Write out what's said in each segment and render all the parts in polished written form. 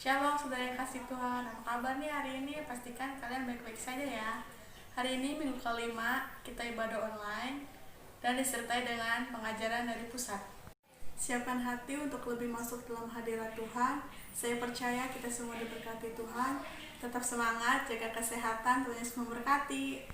Shalom saudara yang kasih Tuhan, apa kabar nih hari ini? Pastikan kalian baik-baik saja ya. Hari ini minggu kelima, kita ibadah online dan disertai dengan pengajaran dari pusat. Siapkan hati untuk lebih masuk dalam hadirat Tuhan. Saya percaya kita semua diberkati Tuhan. Tetap semangat, jaga kesehatan, Tuhan Yesus memberkati.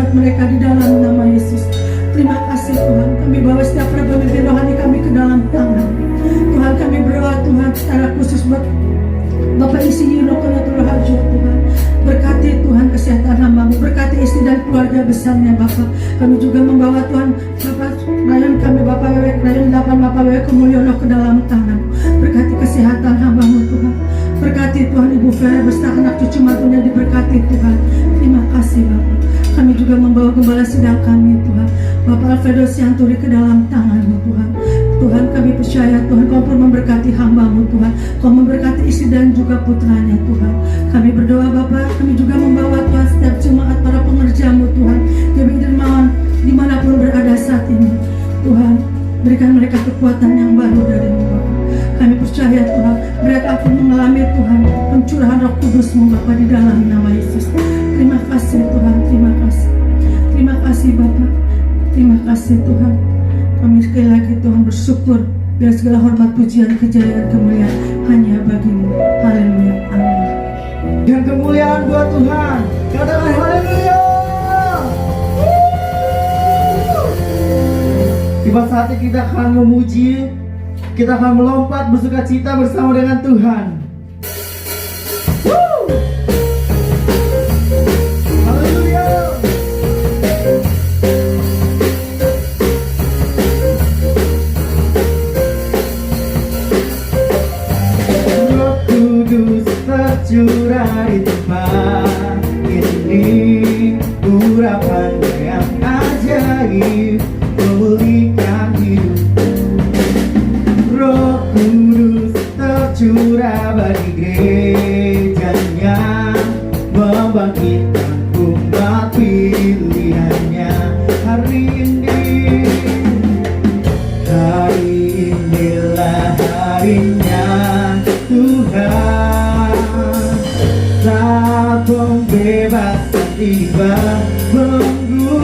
mujizat mereka di dalam nama Yesus. Terima kasih Tuhan, kami bawa setiap pemimpin rohani kami ke dalam tangan Tuhan. Kami berdoa Tuhan secara khusus buat Bapak isi Yuno Konatul Raharjo Tuhan. Berkati Tuhan kesehatan hamba-Mu, berkati istri dan keluarga besarnya Bapak. Kami juga membawa Tuhan Bapak Rayon kami, Bapak Wewe Rayon 8, Bapak Wewe Kumulyono ke dalam tangan. Berkati kesehatan hamba-Mu Tuhan. Berkati Tuhan Ibu Vera beserta anak cucu mantunya, diberkati Tuhan. Terima kasih Bapak. Kami juga membawa gembala sidang kami Tuhan, Bapak Alfredo Sianturi, ke dalam tangan-Mu Tuhan. Tuhan kami percaya Tuhan Kau pun memberkati hamba-Mu Tuhan. Kau memberkati istri dan juga putranya Tuhan. Kami berdoa Bapak, kami juga membawa Tuhan setiap jemaat para pengerja-Mu Tuhan, Dewi dermawan dimanapun berada saat ini Tuhan. Berikan mereka kekuatan yang baru dari-Mu Bapak. Kami percaya Tuhan mereka akan mengalami Tuhan pencurahan Roh Kudus-Mu Bapak di dalam nama Yesus. Terima kasih Tuhan, terima kasih. Terima kasih Bapak, terima kasih Tuhan. Kami sekali lagi Tuhan bersyukur, biar segala hormat, pujian, kejayaan, kemuliaan hanya bagi-Mu. Haleluya, amin. Dan kemuliaan buat Tuhan. Katakan haleluya. Tiba saatnya kita akan memuji, kita akan melompat bersuka cita bersama dengan Tuhan. Haleluya. Roh Kudus tercurah di tempat ini, urapannya yang ajaib memulihkan hidupku. Roh Kudus tercurah bagi gerejanya, membangkitkan umat pilihannya. Hari inilah harinya Tuhan, saat pembebasan tiba. Belenggu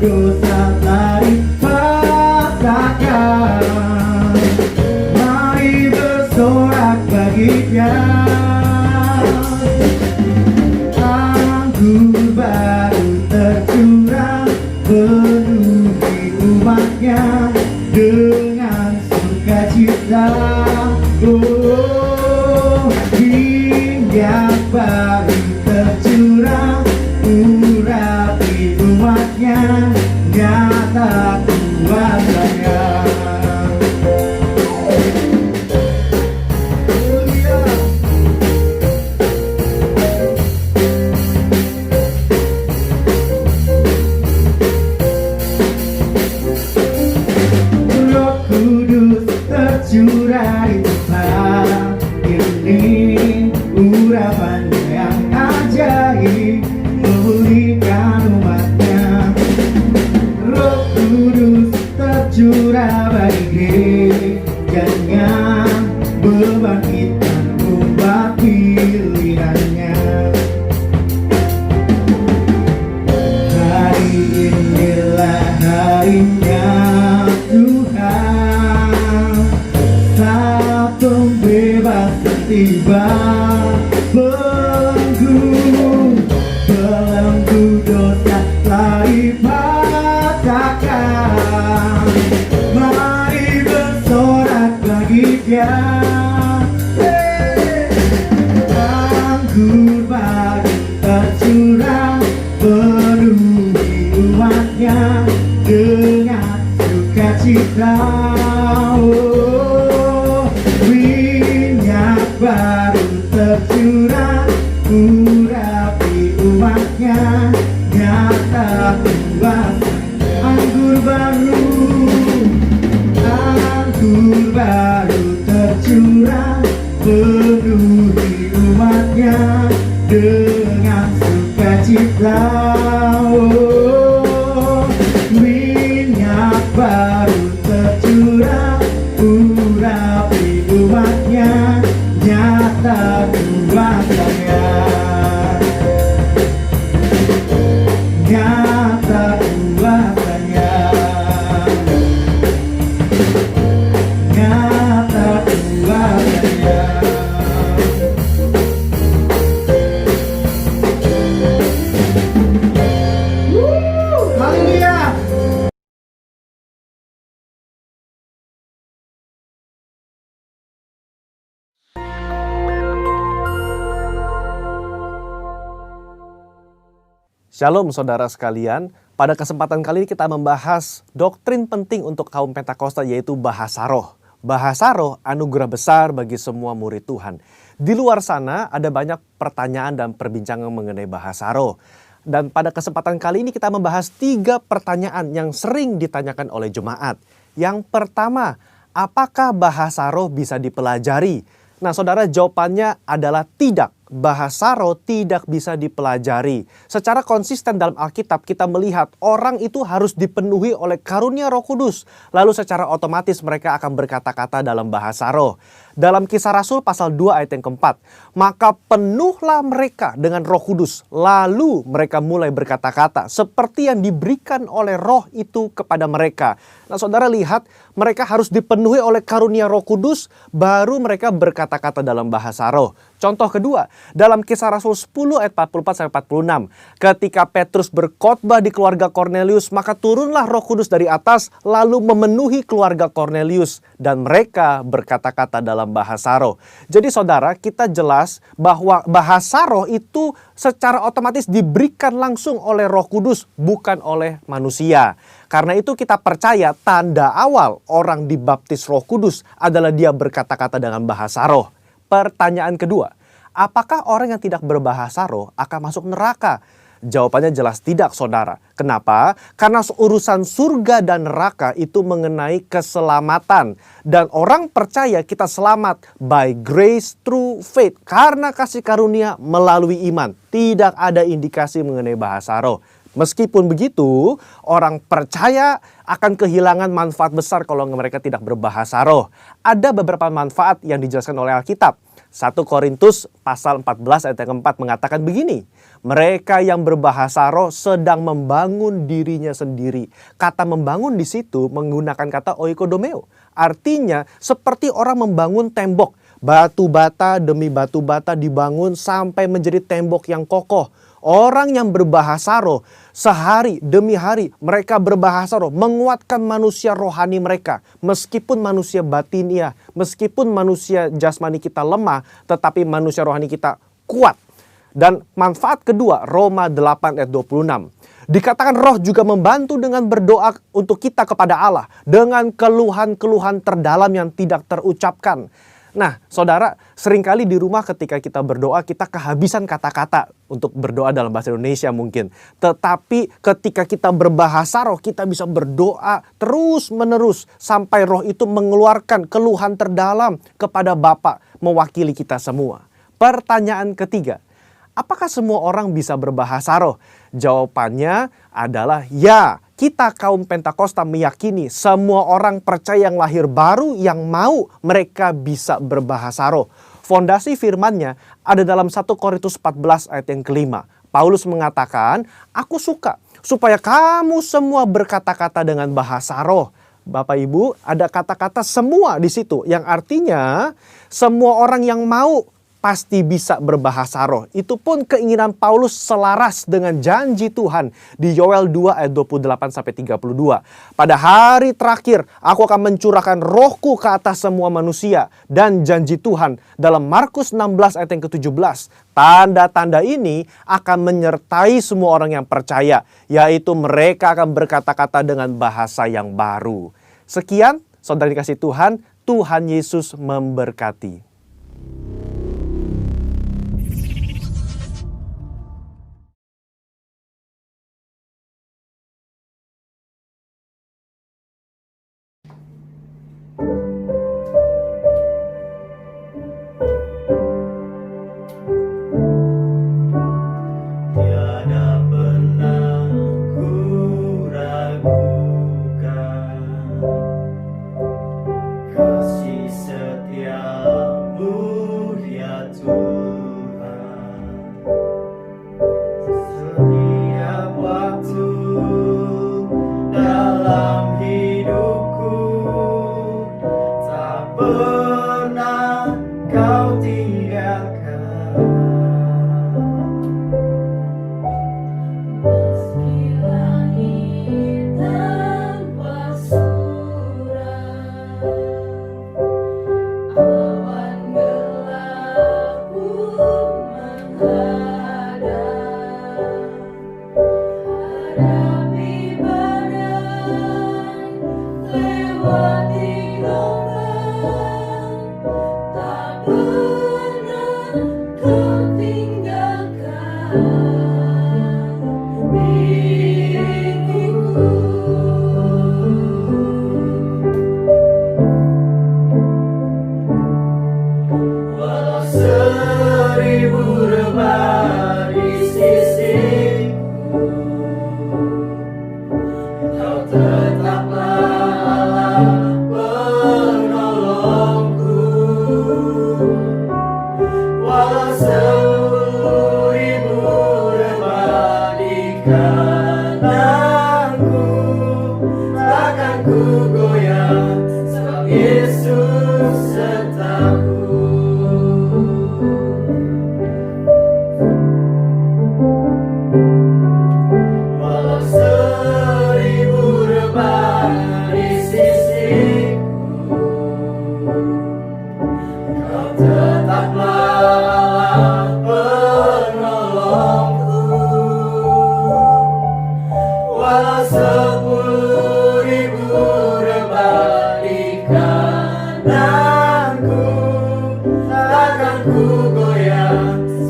dosa telah dipatahkan, mari bersorak bagi Dia. Anggur baru tercurah penuhi umatnya dengan sukacita. Oh, minyak baru tercurah urapi umatnya, nyata kuasanya. Roh Kudus tercurah di tempat ini, urapannya yang ajaib memulihkan umatnya. Roh Kudus tercurah bagi gerejanya, membangkitkan umat pilihannya. Hari inilah harinya Tuhan, saat pembebasan tiba. Belenggu dosa telah dipatahkan, mari bersorak bagi Dia. Anggur baru tercurah penuhi umatnya dengan sukacita. Oh, minyak baru tercurah urapi umatnya, nyata kuasa. Anggur baru tercurah penuhi umatnya dengan sukacita. Oh, minyak baru tercurah urapi umatnya, nyata kuasanya. Nyata kuasanya. Nyata kuasanya. Shalom saudara sekalian, pada kesempatan kali ini kita membahas doktrin penting untuk kaum Pentakosta yaitu bahasa roh. Bahasa roh anugerah besar bagi semua murid Tuhan. Di luar sana ada banyak pertanyaan dan perbincangan mengenai bahasa roh. Dan pada kesempatan kali ini kita membahas 3 pertanyaan yang sering ditanyakan oleh jemaat. Yang pertama, apakah bahasa roh bisa dipelajari? Nah saudara, jawabannya adalah tidak. Bahasa roh tidak bisa dipelajari. Secara konsisten dalam Alkitab kita melihat orang itu harus dipenuhi oleh karunia Roh Kudus. Lalu secara otomatis mereka akan berkata-kata dalam bahasa roh. Dalam Kisah Rasul pasal 2 ayat yang keempat, maka penuhlah mereka dengan Roh Kudus. Lalu mereka mulai berkata-kata seperti yang diberikan oleh roh itu kepada mereka. Nah saudara lihat, mereka harus dipenuhi oleh karunia Roh Kudus, baru mereka berkata-kata dalam bahasa roh. Contoh kedua, dalam Kisah Rasul 10 ayat 44-46. Ketika Petrus berkhotbah di keluarga Kornelius, maka turunlah Roh Kudus dari atas lalu memenuhi keluarga Kornelius. Dan mereka berkata-kata dalam bahasa roh. Jadi saudara, kita jelas bahwa bahasa roh itu secara otomatis diberikan langsung oleh Roh Kudus, bukan oleh manusia. Karena itu kita percaya tanda awal orang dibaptis Roh Kudus adalah dia berkata-kata dengan bahasa roh. Pertanyaan kedua, apakah orang yang tidak berbahasa roh akan masuk neraka? Jawabannya jelas tidak saudara. Kenapa? Karena urusan surga dan neraka itu mengenai keselamatan. Dan orang percaya kita selamat by grace through faith. Karena kasih karunia melalui iman. Tidak ada indikasi mengenai bahasa roh. Meskipun begitu, orang percaya akan kehilangan manfaat besar kalau mereka tidak berbahasa roh. Ada beberapa manfaat yang dijelaskan oleh Alkitab. 1 Korintus pasal 14 ayat yang keempat mengatakan begini. Mereka yang berbahasa roh sedang membangun dirinya sendiri. Kata membangun di situ menggunakan kata oikodomeo. Artinya seperti orang membangun tembok. Batu bata demi batu bata dibangun sampai menjadi tembok yang kokoh. Orang yang berbahasa roh, sehari demi hari mereka berbahasa roh, menguatkan manusia rohani mereka. Meskipun manusia batinia, meskipun manusia jasmani kita lemah, tetapi manusia rohani kita kuat. Dan manfaat kedua, Roma 8 ayat 26. Dikatakan roh juga membantu dengan berdoa untuk kita kepada Allah. Dengan keluhan-keluhan terdalam yang tidak terucapkan. Nah, saudara, seringkali di rumah ketika kita berdoa, kita kehabisan kata-kata untuk berdoa dalam bahasa Indonesia mungkin. Tetapi ketika kita berbahasa roh, kita bisa berdoa terus-menerus sampai roh itu mengeluarkan keluhan terdalam kepada Bapa mewakili kita semua. Pertanyaan ketiga, apakah semua orang bisa berbahasa roh? Jawabannya adalah ya. Kita kaum Pentakosta meyakini semua orang percaya yang lahir baru yang mau mereka bisa berbahasa roh. Fondasi firman-Nya ada dalam 1 Korintus 14 ayat yang kelima. Paulus mengatakan, aku suka supaya kamu semua berkata-kata dengan bahasa roh. Bapak Ibu, ada kata-kata semua di situ yang artinya semua orang yang mau pasti bisa berbahasa roh. Itu pun keinginan Paulus selaras dengan janji Tuhan di Yoel 2 ayat 28-32. Pada hari terakhir aku akan mencurahkan rohku ke atas semua manusia. Dan janji Tuhan dalam Markus 16 ayat yang ke-17. Tanda-tanda ini akan menyertai semua orang yang percaya. Yaitu mereka akan berkata-kata dengan bahasa yang baru. Sekian, saudara dikasih Tuhan, Tuhan Yesus memberkati. Kasih setia Walau seribu rebah di sisiku, Kau tetaplah Allah penolongku. Walau seribu rebah di kananku, takkan ku goyah, sebab Yesus sertaku. Walau seribu rebah di sisiku, Kau tetaplah Allah penolongku. Walau 10.000 rebah di kananku, takkan ku goyah,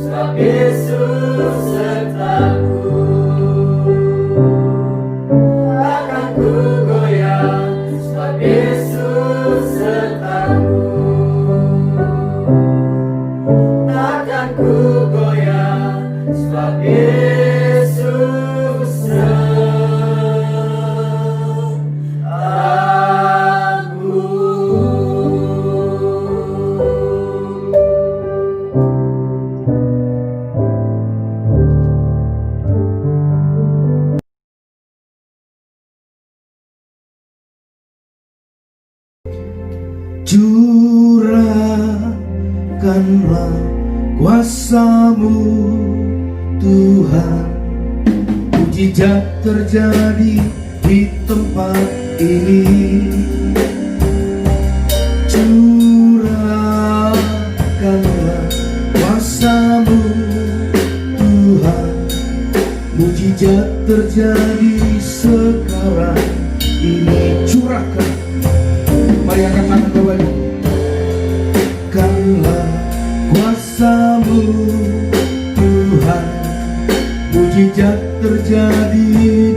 sebab Yesus sertaku. Takkan ku goyah, sebab Yesus sertaku. Takkan ku goyah, sebab Yesus Curahkanlah kuasa-Mu Tuhan, mujizat terjadi di tempat ini. Curahkanlah kuasa-Mu Tuhan, mujizat terjadi sekarang ini. Curahkan, mari angkat tangan Bapak Ibu. Curahkanlah kuasa-Mu Tuhan, mujizat terjadi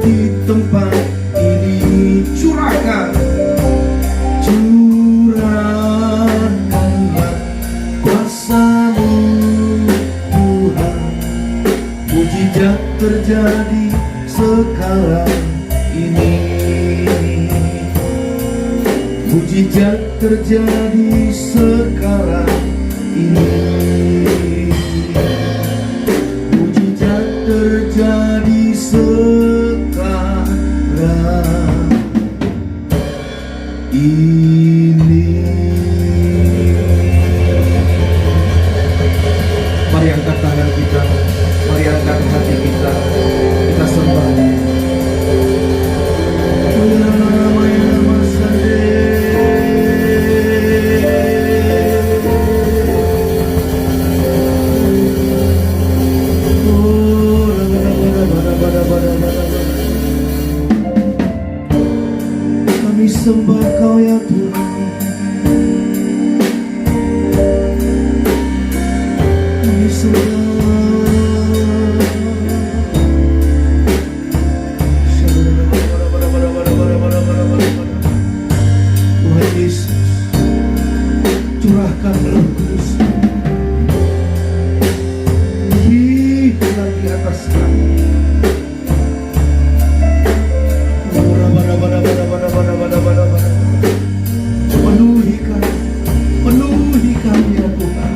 di tempat ini. Curahkan, curahkanlah kuasa-Mu Tuhan, mujizat terjadi sekarang ini. Mujizat terjadi sekarang ini. Mujizat terjadi sekarang ini. Mari angkat tangan kita, mari angkat hati kita, kita sembah. Kami sembah Kau ya Tuhan. Kami sembah. Tuhan Yesus, curahkan Roh Kudus lebih lagi atas kami. Penuhi kami ya Tuhan,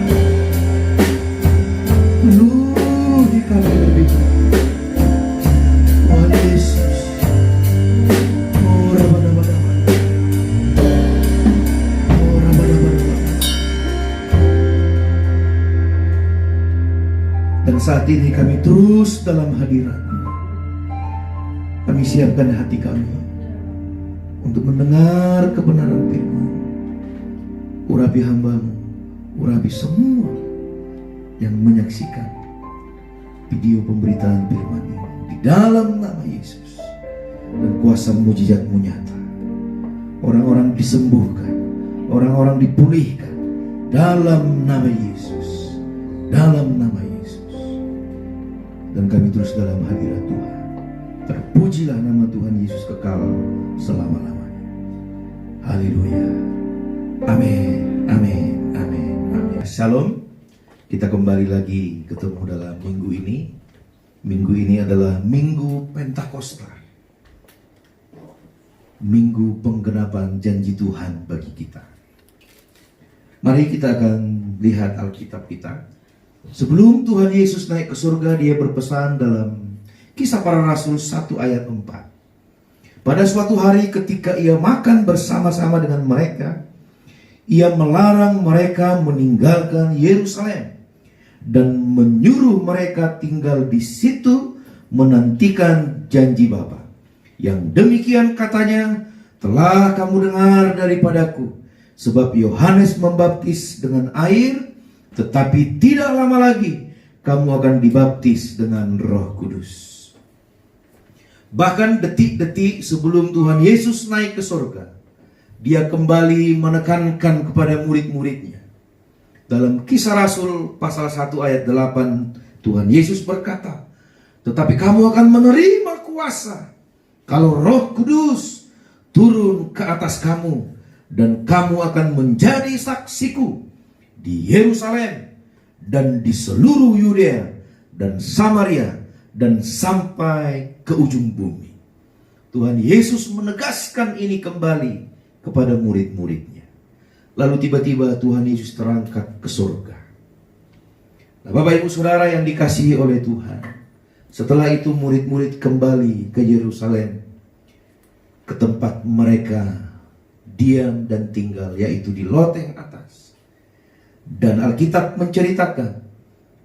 penuhi kami lebih. Tuhan Yesus, dan saat ini kami terus dalam hadirat-Mu. Kami siapkan hati kami untuk mendengar kebenaran firman. Urapi hamba-Mu, urapi semua yang menyaksikan video pemberitaan firman ini di dalam nama Yesus, dan kuasa mujizat-Mu nyata. Orang-orang disembuhkan, orang-orang dipulihkan dalam nama Yesus, dalam nama Yesus. dan kami terus dalam hadirat Tuhan. Terpujilah nama Tuhan Yesus kekal selama-lamanya. Haleluya. Amin, amin, amin, amin. Shalom. Kita kembali lagi ketemu dalam minggu ini. Minggu ini adalah Minggu Pentakosta. Minggu penggenapan janji Tuhan bagi kita. Mari kita akan lihat Alkitab kita. Sebelum Tuhan Yesus naik ke surga, dia berpesan dalam Kisah Para Rasul 1 ayat 4. Pada suatu hari ketika ia makan bersama-sama dengan mereka, ia melarang mereka meninggalkan Yerusalem dan menyuruh mereka tinggal di situ menantikan janji Bapa. Yang demikian katanya, telah kamu dengar daripadaku, sebab Yohanes membaptis dengan air, tetapi tidak lama lagi kamu akan dibaptis dengan Roh Kudus. Bahkan detik-detik sebelum Tuhan Yesus naik ke surga, dia kembali menekankan kepada murid-muridnya. Dalam Kisah Rasul pasal 1 ayat 8, Tuhan Yesus berkata, tetapi kamu akan menerima kuasa kalau Roh Kudus turun ke atas kamu, dan kamu akan menjadi saksiku di Yerusalem dan di seluruh Yudea dan Samaria dan sampai ke ujung bumi. Tuhan Yesus menegaskan ini kembali kepada murid-muridnya. Lalu tiba-tiba Tuhan Yesus terangkat ke surga. Nah, Bapak Ibu Saudara yang dikasihi oleh Tuhan, setelah itu murid-murid kembali ke Yerusalem, ke tempat mereka diam dan tinggal, yaitu di loteng atas. Dan Alkitab menceritakan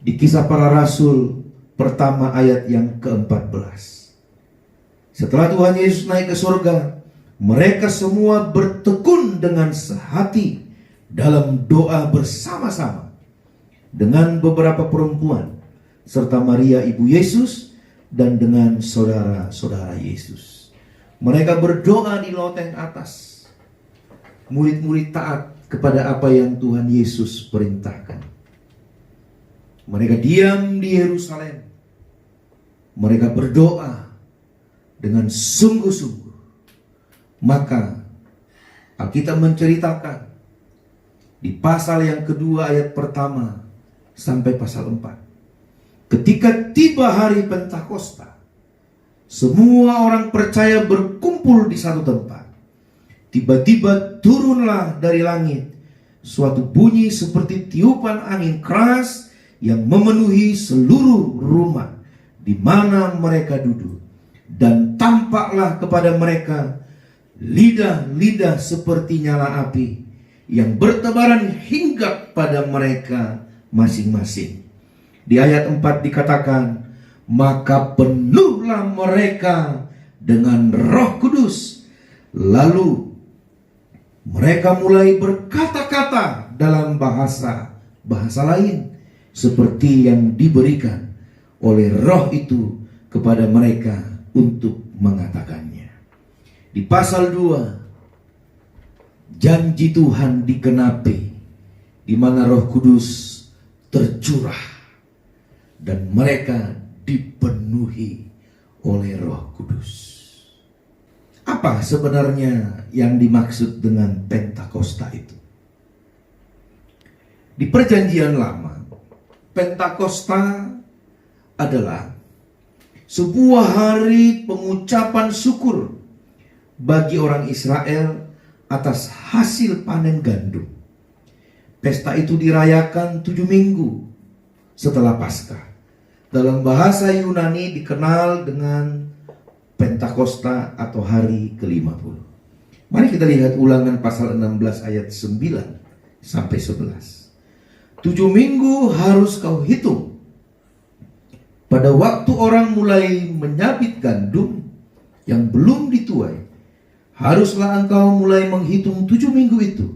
di Kisah Para Rasul pertama ayat yang ke-14. Setelah Tuhan Yesus naik ke surga, mereka semua bertekun dengan sehati dalam doa bersama-sama dengan beberapa perempuan serta Maria ibu Yesus dan dengan saudara-saudara Yesus. Mereka berdoa di loteng atas. Murid-murid taat kepada apa yang Tuhan Yesus perintahkan. Mereka diam di Yerusalem. Mereka berdoa dengan sungguh-sungguh. Maka Alkitab menceritakan di pasal yang kedua ayat pertama sampai pasal 4. Ketika tiba hari Pentakosta, semua orang percaya berkumpul di satu tempat. Tiba-tiba turunlah dari langit suatu bunyi seperti tiupan angin keras yang memenuhi seluruh rumah di mana mereka duduk. Dan tampaklah kepada mereka lidah-lidah seperti nyala api yang bertebaran hingga pada mereka masing-masing. Di ayat 4 dikatakan, maka penuhlah mereka dengan Roh Kudus. Lalu mereka mulai berkata-kata dalam bahasa lain seperti yang diberikan oleh Roh itu kepada mereka untuk mengatakannya. Di pasal 2, janji Tuhan digenapi, di mana Roh Kudus tercurah dan mereka dipenuhi oleh Roh Kudus. Apa sebenarnya yang dimaksud dengan Pentakosta itu? Di Perjanjian Lama, Pentakosta adalah sebuah hari pengucapan syukur bagi orang Israel atas hasil panen gandum. Pesta itu dirayakan 7 minggu setelah Paskah. Dalam bahasa Yunani dikenal dengan Pentakosta atau hari ke-50. Mari kita lihat Ulangan pasal 16 ayat 9 sampai 11. 7 minggu harus kau hitung. Pada waktu orang mulai menyabit gandum yang belum dituai, haruslah engkau mulai menghitung 7 minggu itu.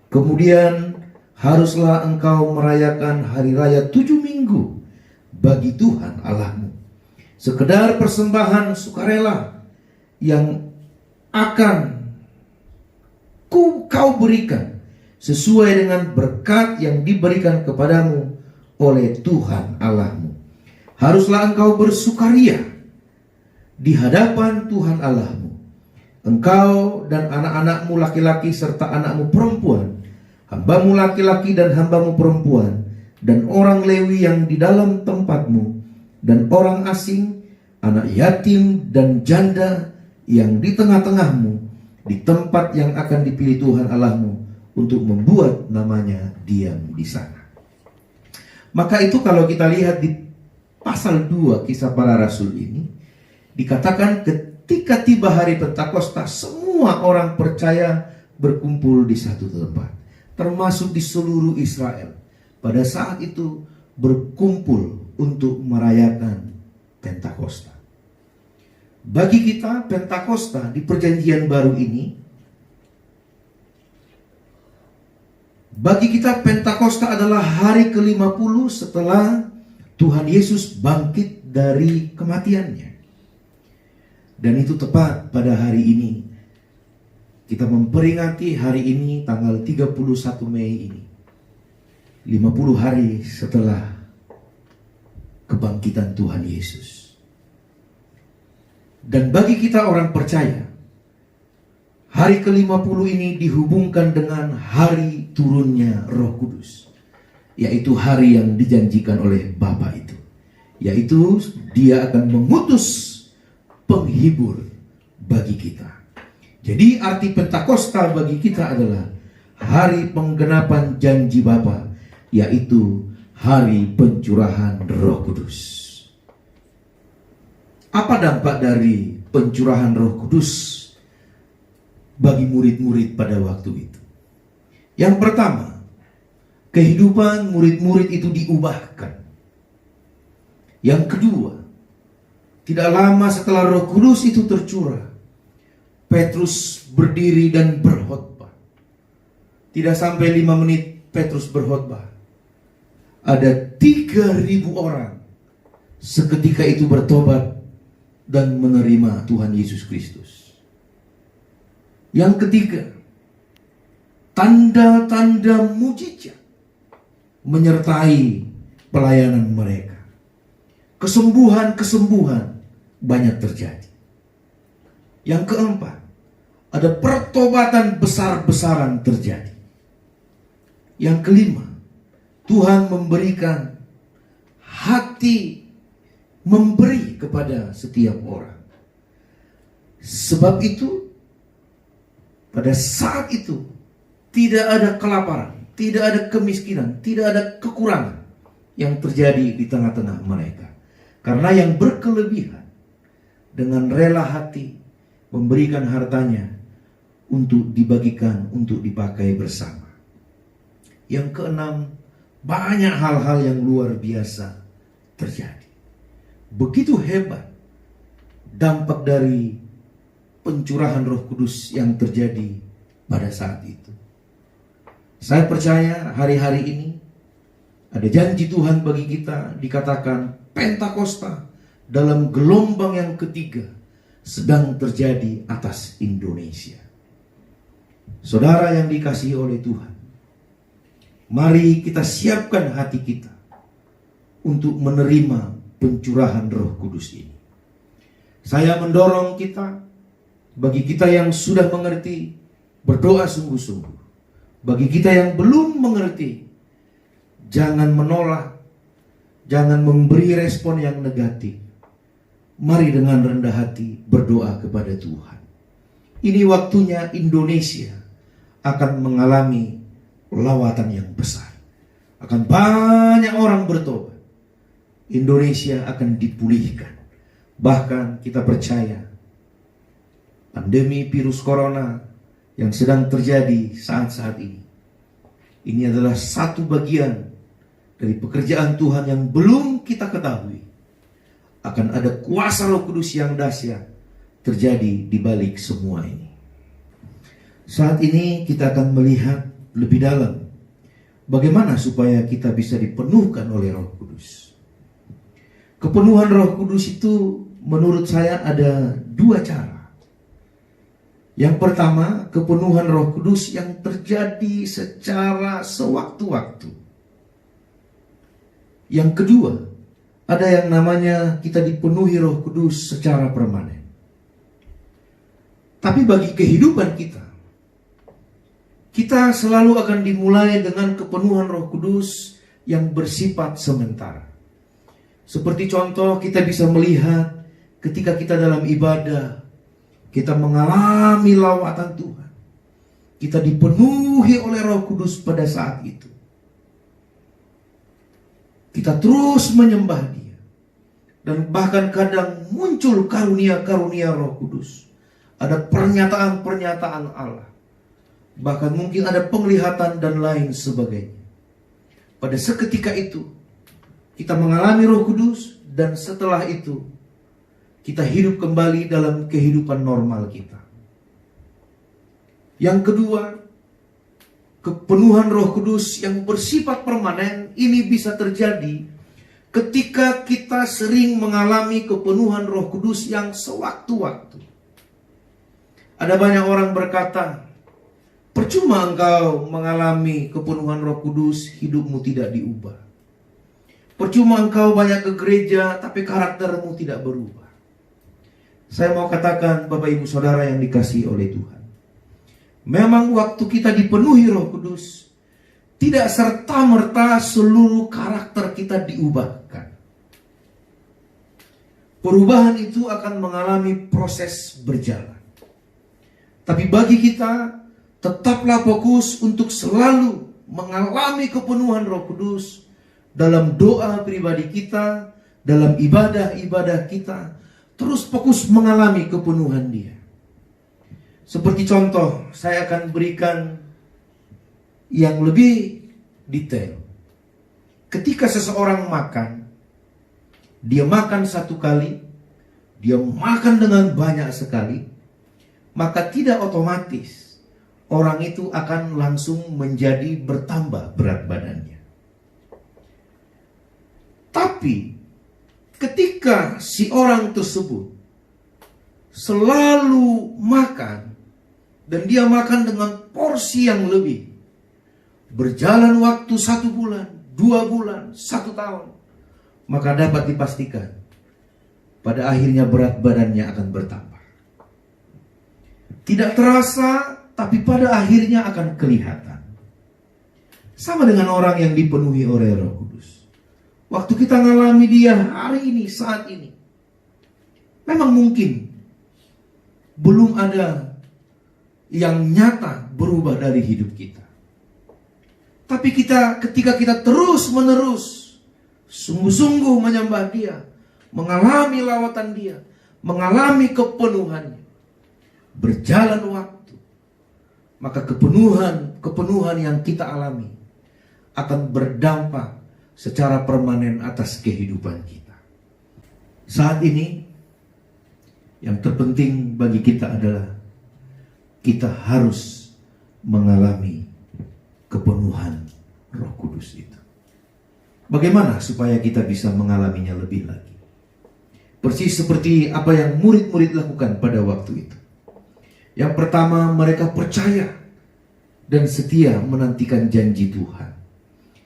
Kemudian haruslah engkau merayakan hari raya 7 minggu bagi Tuhan Allahmu. Sekedar persembahan sukarela yang akan kau berikan sesuai dengan berkat yang diberikan kepadamu oleh Tuhan Allahmu. haruslah engkau bersukaria di hadapan Tuhan Allahmu, engkau dan anak-anakmu laki-laki serta anakmu perempuan, hambamu laki-laki dan hambamu perempuan, dan orang Lewi yang di dalam tempatmu, dan orang asing, anak yatim dan janda yang di tengah-tengahmu, di tempat yang akan dipilih Tuhan Allahmu untuk membuat namanya diam di sana. Maka itu kalau kita lihat di pasal 2 Kisah Para Rasul ini, dikatakan ketika tiba hari Pentakosta, semua orang percaya berkumpul di satu tempat, termasuk di seluruh Israel. Pada saat itu berkumpul untuk merayakan Pentakosta. Bagi kita Pentakosta di perjanjian baru ini, bagi kita Pentakosta adalah hari ke-50 setelah Tuhan Yesus bangkit dari kematiannya. Dan itu tepat pada hari ini. Kita memperingati hari ini tanggal 31 Mei ini. 50 hari setelah kebangkitan Tuhan Yesus. Dan bagi kita orang percaya, hari ke-50 ini dihubungkan dengan hari turunnya Roh Kudus, yaitu hari yang dijanjikan oleh Bapa itu, yaitu Dia akan mengutus penghibur bagi kita. Jadi arti Pentakosta bagi kita adalah hari penggenapan janji Bapa, yaitu hari pencurahan Roh Kudus. Apa dampak dari pencurahan Roh Kudus bagi murid-murid pada waktu itu? Yang pertama, kehidupan murid-murid itu diubahkan. Yang kedua, tidak lama setelah Roh Kudus itu tercurah, Petrus berdiri dan berkhotbah. Tidak sampai 5 menit Petrus berkhotbah, ada 3.000 orang seketika itu bertobat dan menerima Tuhan Yesus Kristus. Yang ketiga, tanda-tanda mujizat menyertai pelayanan mereka. Kesembuhan-kesembuhan banyak terjadi. Yang keempat, ada pertobatan besar-besaran terjadi. Yang kelima, Tuhan memberikan hati memberi kepada setiap orang. Sebab itu, pada saat itu tidak ada kelaparan, tidak ada kemiskinan, tidak ada kekurangan yang terjadi di tengah-tengah mereka. Karena yang berkelebihan dengan rela hati memberikan hartanya untuk dibagikan, untuk dipakai bersama. Yang keenam, banyak hal-hal yang luar biasa terjadi. Begitu hebat dampak dari pencurahan Roh Kudus yang terjadi pada saat itu. Saya percaya hari-hari ini ada janji Tuhan bagi kita, dikatakan Pentakosta dalam gelombang yang ketiga sedang terjadi atas Indonesia. Saudara yang dikasihi oleh Tuhan, mari kita siapkan hati kita untuk menerima pencurahan Roh Kudus ini. Saya mendorong kita, bagi kita yang sudah mengerti, berdoa sungguh-sungguh. Bagi kita yang belum mengerti, jangan menolak, jangan memberi respon yang negatif. Mari dengan rendah hati berdoa kepada Tuhan. Ini waktunya Indonesia akan mengalami lawatan yang besar. Akan banyak orang bertobat. Indonesia akan dipulihkan. Bahkan kita percaya pandemi virus corona yang sedang terjadi saat-saat ini adalah satu bagian dari pekerjaan Tuhan yang belum kita ketahui. Akan ada kuasa Roh Kudus yang dahsyat terjadi di balik semua ini. Saat ini kita akan melihat lebih dalam bagaimana supaya kita bisa dipenuhkan oleh Roh Kudus. Kepenuhan Roh Kudus itu menurut saya ada 2 cara. Yang pertama, kepenuhan Roh Kudus yang terjadi secara sewaktu-waktu. Yang kedua ada yang namanya kita dipenuhi Roh Kudus secara permanen. Tapi bagi kehidupan kita selalu akan dimulai dengan kepenuhan Roh Kudus yang bersifat sementara. Seperti contoh, kita bisa melihat ketika kita dalam ibadah, kita mengalami lawatan Tuhan. Kita dipenuhi oleh Roh Kudus pada saat itu. Kita terus menyembah Dia. Dan bahkan kadang muncul karunia-karunia Roh Kudus. Ada pernyataan-pernyataan Allah. Bahkan mungkin ada penglihatan dan lain sebagainya. Pada seketika itu, kita mengalami Roh Kudus, dan setelah itu kita hidup kembali dalam kehidupan normal kita. Yang kedua, kepenuhan Roh Kudus yang bersifat permanen ini bisa terjadi ketika kita sering mengalami kepenuhan Roh Kudus yang sewaktu-waktu. Ada banyak orang berkata, percuma engkau mengalami kepenuhan Roh Kudus, hidupmu tidak diubah. Percuma engkau banyak ke gereja, tapi karaktermu tidak berubah. Saya mau katakan, Bapak Ibu Saudara yang dikasihi oleh Tuhan, memang waktu kita dipenuhi Roh Kudus, tidak serta-merta seluruh karakter kita diubahkan. Perubahan itu akan mengalami proses berjalan. Tapi bagi kita, tetaplah fokus untuk selalu mengalami kepenuhan Roh Kudus dalam doa pribadi kita, dalam ibadah-ibadah kita, terus fokus mengalami kepenuhan Dia. Seperti contoh, saya akan berikan yang lebih detail. Ketika seseorang makan, dia makan satu kali, dia makan dengan banyak sekali, maka tidak otomatis orang itu akan langsung menjadi bertambah berat badannya. Tapi ketika si orang tersebut selalu makan, dan dia makan dengan porsi yang lebih, berjalan waktu 1 bulan, 2 bulan, 1 tahun, maka dapat dipastikan pada akhirnya berat badannya akan bertambah. Tidak terasa, tapi pada akhirnya akan kelihatan. Sama dengan orang yang dipenuhi oleh Roh Kudus. Waktu kita ngalami Dia hari ini, saat ini, memang mungkin belum ada yang nyata berubah dari hidup kita. Tapi ketika kita terus menerus sungguh-sungguh menyembah Dia, mengalami lawatan Dia, mengalami kepenuhannya, berjalan waktu, maka kepenuhan yang kita alami akan berdampak secara permanen atas kehidupan kita. Saat ini yang terpenting bagi kita adalah kita harus mengalami kepenuhan Roh Kudus itu. Bagaimana supaya kita bisa mengalaminya lebih lagi? Persis seperti apa yang murid-murid lakukan pada waktu itu. Yang pertama, mereka percaya dan setia menantikan janji Tuhan.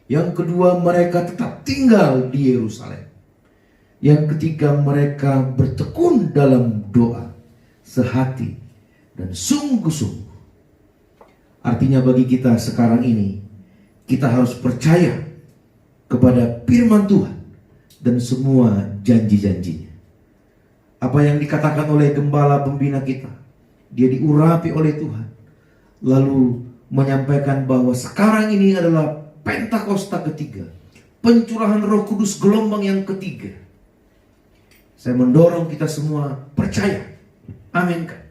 Yang kedua, mereka tetap tinggal di Yerusalem. Yang ketiga, mereka bertekun dalam doa sehati dan sungguh-sungguh. Artinya bagi kita sekarang ini, kita harus percaya kepada firman Tuhan dan semua janji-janjinya. Apa yang dikatakan oleh gembala pembina kita, dia diurapi oleh Tuhan, lalu menyampaikan bahwa sekarang ini adalah Pentakosta ketiga, pencurahan Roh Kudus gelombang yang ketiga. Saya mendorong kita semua percaya. Amin kan?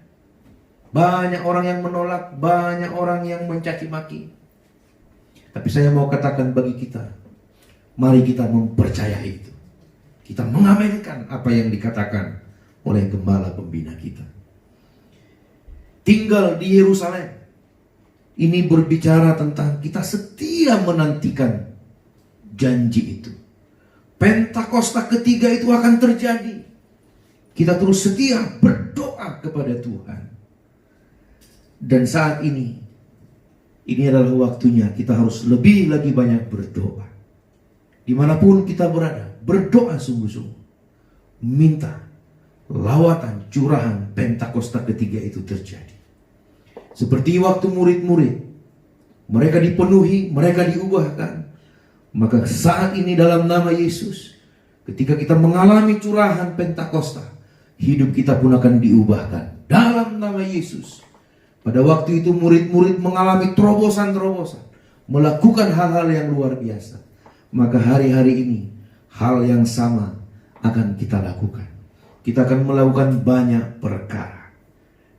Banyak orang yang menolak, banyak orang yang mencaci maki. Tapi saya mau katakan bagi kita, mari kita mempercayai itu. Kita mengamenkan apa yang dikatakan oleh gembala pembina kita. Tinggal di Yerusalem. Ini berbicara tentang kita setia menantikan janji itu. Pentakosta ketiga itu akan terjadi. Kita terus setia berdoa kepada Tuhan. Dan saat ini adalah waktunya kita harus lebih lagi banyak berdoa. Dimanapun kita berada, berdoa sungguh-sungguh, minta lawatan curahan Pentakosta ketiga itu terjadi. Seperti waktu murid-murid, mereka dipenuhi, mereka diubahkan. Maka saat ini dalam nama Yesus, ketika kita mengalami curahan Pentakosta, hidup kita pun akan diubahkan dalam nama Yesus. Pada waktu itu murid-murid mengalami terobosan-terobosan, melakukan hal-hal yang luar biasa. Maka hari-hari ini hal yang sama akan kita lakukan. Kita akan melakukan banyak perkara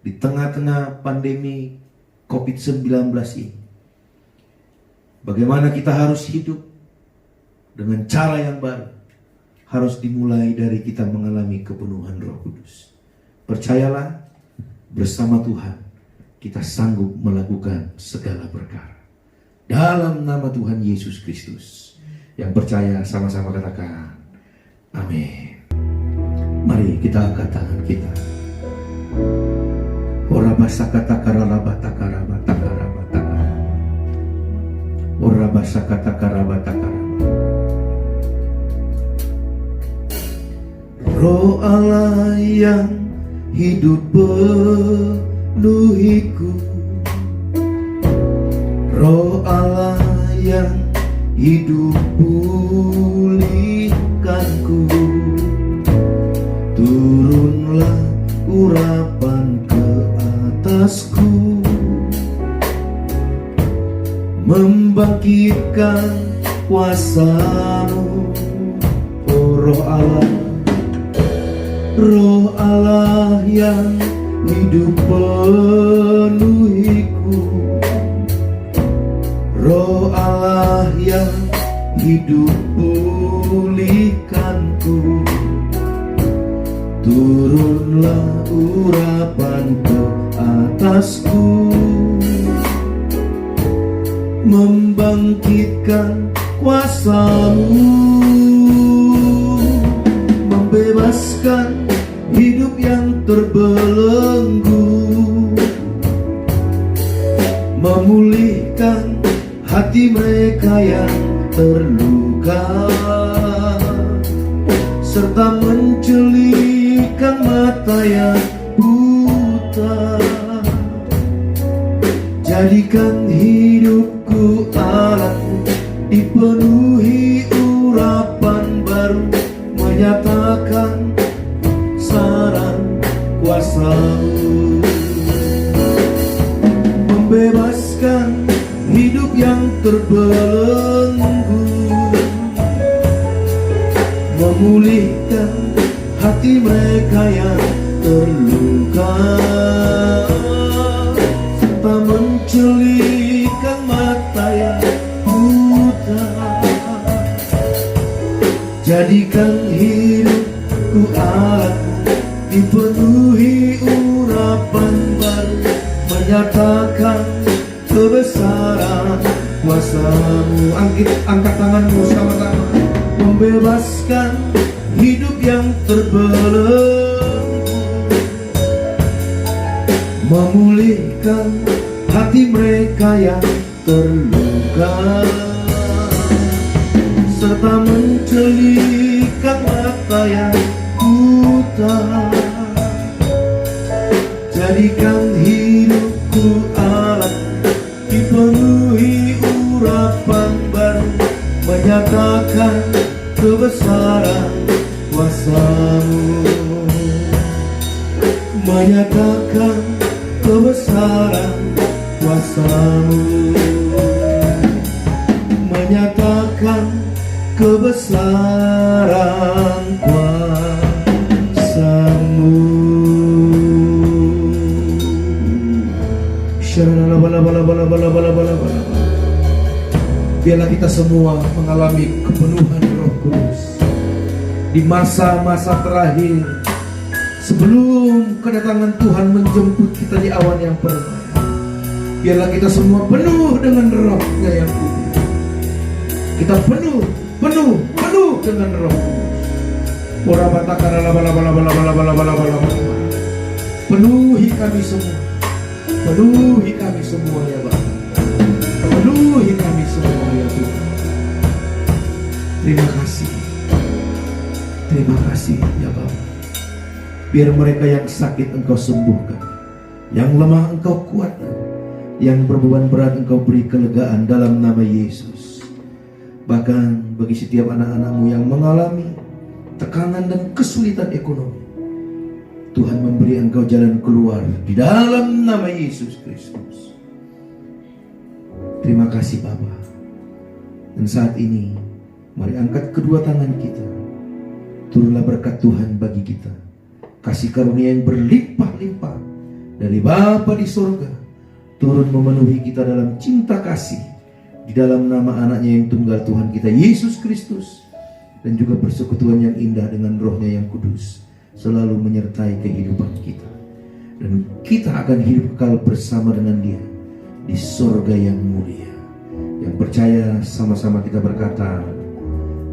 di tengah-tengah pandemi COVID-19 ini. Bagaimana kita harus hidup dengan cara yang baru, harus dimulai dari kita mengalami kepenuhan Roh Kudus. Percayalah, bersama Tuhan kita sanggup melakukan segala perkara. Dalam nama Tuhan Yesus Kristus. Yang percaya sama-sama katakan amin. Mari kita angkat tangan kita. Roh Allah yang hidup penuhiku, Roh Allah yang hidup pulihkanku, turunlah urapan ke atasku, membangkitkan kuasa-Mu, oh Roh Allah. Roh Allah yang hidup penuhiku, Roh Allah yang hidup pulihkanku, turunlah urapan ke atasku, membangkitkan kuasa-Mu, membebaskan hidup yang terbelenggu, memulihkan hati mereka yang terluka, serta mencelihkan mata yang buta. Jadikan hidupku alatmu, dipenuhi urapan baru, menyatakan saran kuasa-Mu, membebaskan hidup yang terbelenggu, memulihkan hati mereka yang terluka, serta mencelihkan mata yang buta. Jadikan hidupku alatmu, dipenuhi urapan baru, menyatakan kebesaran kuasa-Mu. Angkat tanganmu sama-sama. Membebaskan hidup yang terbelenggu, memulihkan hati mereka yang terluka, serta mencelihkan mata yang buta. Jadikan hidupku alat, dipenuhi urapan baru, menyatakan kebesaran kuasa-Mu, menyatakan kebesaran kuasa-Mu, menyatakan kebesaran kuasa-Mu. Biarlah kita semua mengalami kepenuhan Roh Kudus di masa-masa terakhir sebelum kedatangan Tuhan menjemput kita di awan yang permai. Biarlah kita semua penuh dengan Roh-Nya yang kudus. Kita penuh dengan Roh Kudus. Penuhi kami semua. Penuhi kami semua ya Bapa. Penuhi kami semua ya Tuhan. Terima kasih. Terima kasih ya Bapa. Biar mereka yang sakit Engkau sembuhkan, yang lemah Engkau kuatkan, yang berbeban berat Engkau beri kelegaan dalam nama Yesus. Bahkan bagi setiap anak-anak-Mu yang mengalami tekanan dan kesulitan ekonomi, Tuhan memberi Engkau jalan keluar di dalam nama Yesus Kristus. Terima kasih Bapa. Dan saat ini mari angkat kedua tangan kita. Turunlah berkat Tuhan bagi kita. Kasih karunia yang berlimpah-limpah dari Bapa di sorga turun memenuhi kita dalam cinta kasih di dalam nama anaknya yang tunggal Tuhan kita Yesus Kristus, dan juga persekutuan yang indah dengan Roh-Nya yang kudus selalu menyertai kehidupan kita, dan kita akan hidup kekal bersama dengan Dia di sorga yang mulia. Yang percaya sama-sama kita berkata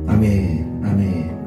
amin, amin.